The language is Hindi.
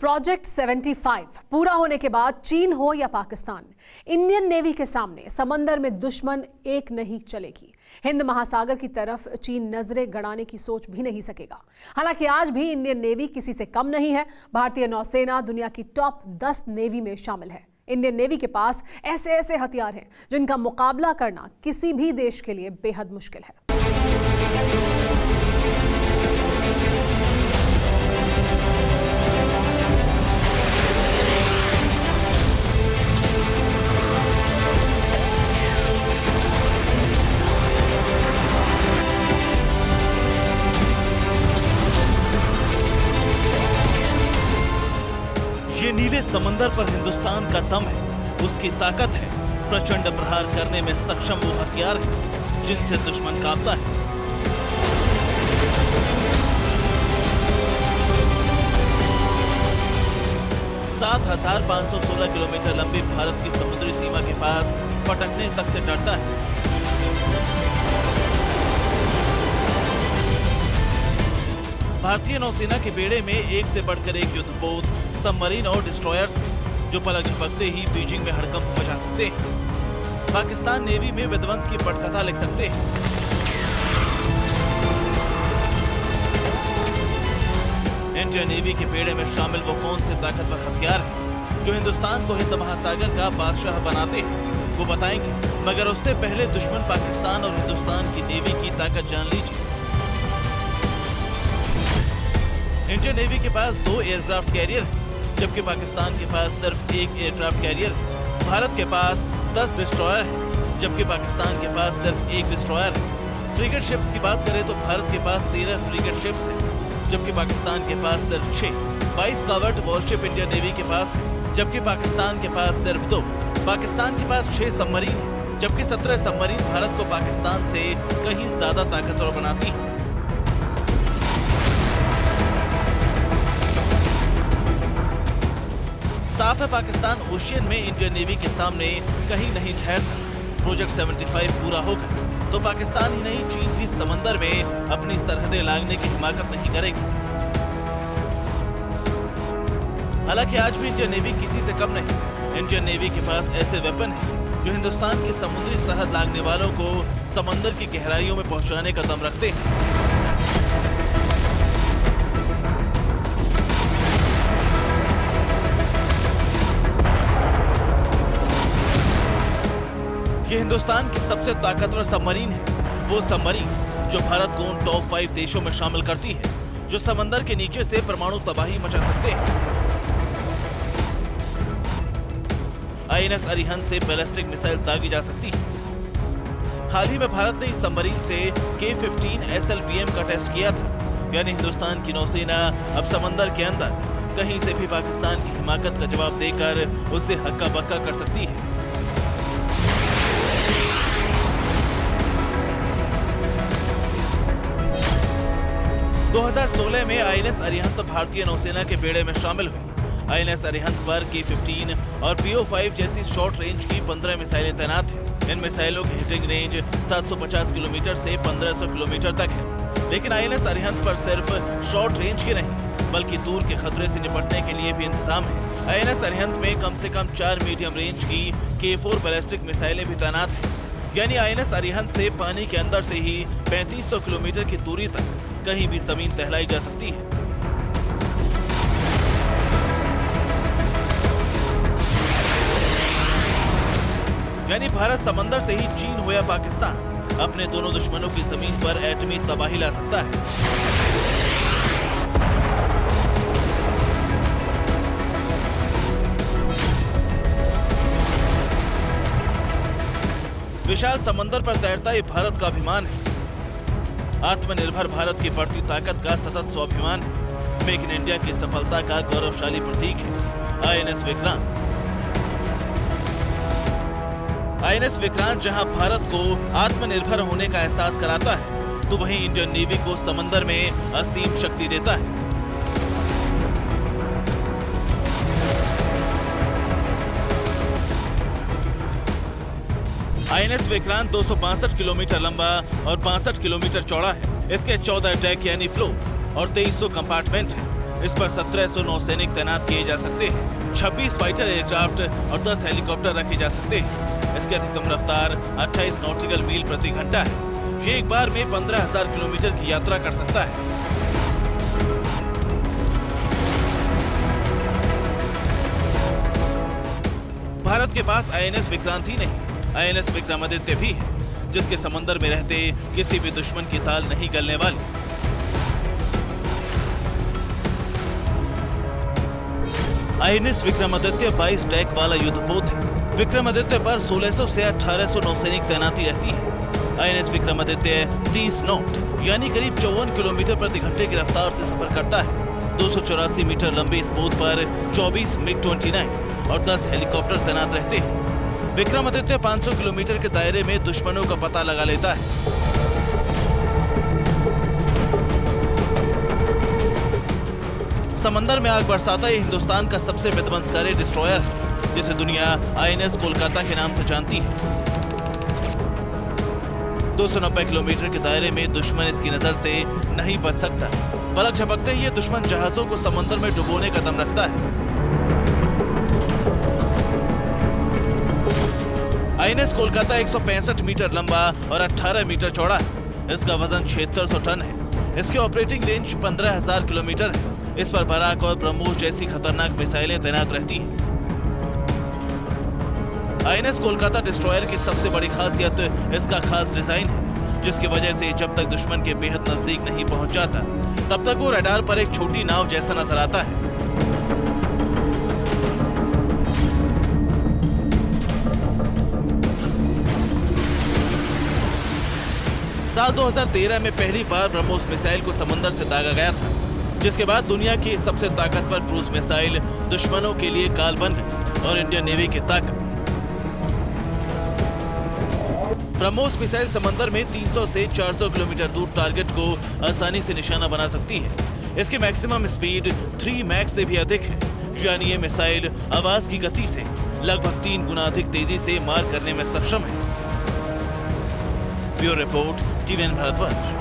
प्रोजेक्ट 75 पूरा होने के बाद चीन हो या पाकिस्तान, इंडियन नेवी के सामने समंदर में दुश्मन एक नहीं चलेगी। हिंद महासागर की तरफ चीन नजरें गड़ाने की सोच भी नहीं सकेगा। हालांकि आज भी इंडियन नेवी किसी से कम नहीं है। भारतीय नौसेना दुनिया की टॉप 10 नेवी में शामिल है। इंडियन नेवी के पास ऐसे ऐसे हथियार हैं जिनका मुकाबला करना किसी भी देश के लिए बेहद मुश्किल है। ये नीले समंदर पर हिंदुस्तान का दम है, उसकी ताकत है। प्रचंड प्रहार करने में सक्षम वो हथियार है जिनसे दुश्मन कांपता है। सात 7,516 किलोमीटर लंबी भारत की समुद्री सीमा के पास पटकने तक से डरता है। भारतीय नौसेना के बेड़े में एक से बढ़कर एक युद्धपोत, सबमरीन और डिस्ट्रॉयर्स जो पलक झपकते ही बीजिंग में हड़कंप मचा सकते हैं। पाकिस्तान नेवी में विध्वंस की पटकथा लिख सकते हैं। इंडियन नेवी के बेड़े में शामिल वो कौन से ताकतवर हथियार हैं जो हिंदुस्तान को हिंद महासागर का बादशाह बनाते हैं, वो बताएंगे। मगर उससे पहले दुश्मन पाकिस्तान और हिंदुस्तान की नेवी की ताकत जान लीजिए। इंडियन नेवी के पास 2 एयरक्राफ्ट कैरियर है, जबकि पाकिस्तान के पास सिर्फ 1 एयरक्राफ्ट कैरियर है। भारत के पास 10 डिस्ट्रॉयर है, जबकि पाकिस्तान के पास सिर्फ 1 डिस्ट्रॉयर है। फ्रिगेट शिप्स की बात करें तो भारत के पास 13 फ्रिगेट शिप्स है, जबकि पाकिस्तान के पास सिर्फ 6। 22 कवर्ट वॉरशिप इंडियन नेवी के पास है, जबकि पाकिस्तान के पास सिर्फ 2। पाकिस्तान के पास 6 सबमरीन है, जबकि 17 सबमरीन भारत को पाकिस्तान से कहीं ज्यादा ताकतवर बनाती है। साफ है, पाकिस्तान ओशियन में इंडियन नेवी के सामने कहीं नहीं ठहरता। प्रोजेक्ट 75 पूरा होगा तो पाकिस्तान ही नहीं, चीन भी समंदर में अपनी सरहदें लांघने की हिमाकत नहीं करेगी। हालांकि आज भी इंडियन नेवी किसी से कम नहीं। इंडियन नेवी के पास ऐसे वेपन हैं जो हिंदुस्तान की समुद्री सरहद लांघने वालों को समंदर की गहराइयों में पहुंचाने का दम रखते हैं। ये हिंदुस्तान की सबसे ताकतवर सबमरीन है। वो सबमरीन जो भारत को उन टॉप 5 देशों में शामिल करती है जो समंदर के नीचे से परमाणु तबाही मचा सकते हैं। INS अरिहंत से बैलिस्टिक मिसाइल दागी जा सकती है। हाल ही में भारत ने इस सबमरीन से K-15 SLBM का टेस्ट किया था। यानी हिंदुस्तान की नौसेना अब समंदर के अंदर कहीं से भी पाकिस्तान की हिमाकत का जवाब देकर उससे हक्का बक्का कर सकती है। दो 2016 में INS अरिहंत भारतीय नौसेना के बेड़े में शामिल हुई। INS अरिहंत पर K-15 और PO-5 जैसी शॉर्ट रेंज की 15 मिसाइलें तैनात हैं। इन मिसाइलों की हिटिंग रेंज 750 किलोमीटर से 1500 किलोमीटर तक है। लेकिन INS अरिहंत पर सिर्फ शॉर्ट रेंज के नहीं, बल्कि दूर के खतरे से निपटने के लिए भी इंतजाम है। INS अरिहंत में कम से कम 4 मीडियम रेंज की K-4 बैलिस्टिक मिसाइलें भी तैनात हैं। यानी INS अरिहंत से पानी के अंदर से ही 3500 किलोमीटर की दूरी तक कहीं भी जमीन टहलाई जा सकती है। यानी भारत समंदर से ही चीन हो या पाकिस्तान अपने दोनों दुश्मनों की जमीन पर एटमी तबाही ला सकता है। विशाल समंदर पर तैरता ये भारत का अभिमान है। आत्मनिर्भर भारत की बढ़ती ताकत का सतत स्वाभिमान है। मेक इन इंडिया की सफलता का गौरवशाली प्रतीक है INS विक्रांत। INS विक्रांत जहां भारत को आत्मनिर्भर होने का एहसास कराता है, तो वहीं इंडियन नेवी को समंदर में असीम शक्ति देता है। INS विक्रांत 262 किलोमीटर लंबा और 62 किलोमीटर चौड़ा है। इसके 14 डेक यानी फ्लो और 2300 कंपार्टमेंट है। इस पर 1700 नौसैनिक तैनात किए जा सकते हैं, 26 फाइटर एयरक्राफ्ट और 10 हेलीकॉप्टर रखे जा सकते हैं। इसकी अधिकतम रफ्तार 28 नॉटिकल मील प्रति घंटा है। ये एक बार में 15,000 किलोमीटर की यात्रा कर सकता है। भारत के पास आईएनएस विक्रांत ही नहीं, आईएनएस विक्रमादित्य भी है, जिसके समंदर में रहते किसी भी दुश्मन की ताल नहीं गलने वाली। आईएनएस विक्रमादित्य 22 डेक वाला युद्धपोत है। विक्रमादित्य पर 1600 से 1800 नौसैनिक तैनाती रहती है। आईएनएस विक्रमादित्य 30 नॉट यानी करीब 54 किलोमीटर प्रति घंटे की रफ्तार से सफर करता है। 284 मीटर लंबे इस पोत पर 24 MiG-29 और 10 हेलीकॉप्टर तैनात रहते हैं। विक्रमादित्य 500 किलोमीटर के दायरे में दुश्मनों का पता लगा लेता है। समंदर में आग बरसाता ये हिंदुस्तान का सबसे विध्वंसकारी डिस्ट्रॉयर है, जिसे दुनिया आईएनएस कोलकाता के नाम से जानती है। 290 किलोमीटर के दायरे में दुश्मन इसकी नजर से नहीं बच सकता। पलक झपकते ही ये दुश्मन जहाजों को समंदर में डुबोने का दम रखता है। आईएनएस कोलकाता 165 मीटर लंबा और 18 मीटर चौड़ा है। इसका वजन 7600 टन है। इसकी ऑपरेटिंग रेंज 15,000 किलोमीटर है। इस पर बराक और ब्रह्मोस जैसी खतरनाक मिसाइलें तैनात रहती हैं। आईएनएस कोलकाता डिस्ट्रॉयर की सबसे बड़ी खासियत इसका खास डिजाइन है, जिसकी वजह से जब तक दुश्मन के बेहद नजदीक नहीं पहुंच जाता, तब तक वो रडार पर एक छोटी नाव जैसा नजर आता है। साल 2013 में पहली बार ब्रह्मोस मिसाइल को समंदर से दागा गया था, जिसके बाद दुनिया की सबसे ताकतवर क्रूज मिसाइल दुश्मनों के लिए काल बन गई और इंडियन नेवी की ताकत। ब्रह्मोस मिसाइल समंदर में 300 से 400 किलोमीटर दूर टारगेट को आसानी से निशाना बना सकती है। इसकी मैक्सिमम स्पीड 3 मैक से भी अधिक है, यानी ये मिसाइल आवाज की गति से लगभग 3 गुना अधिक तेजी से मार करने में सक्षम है। Bureau report, TVN Bharatvarsh.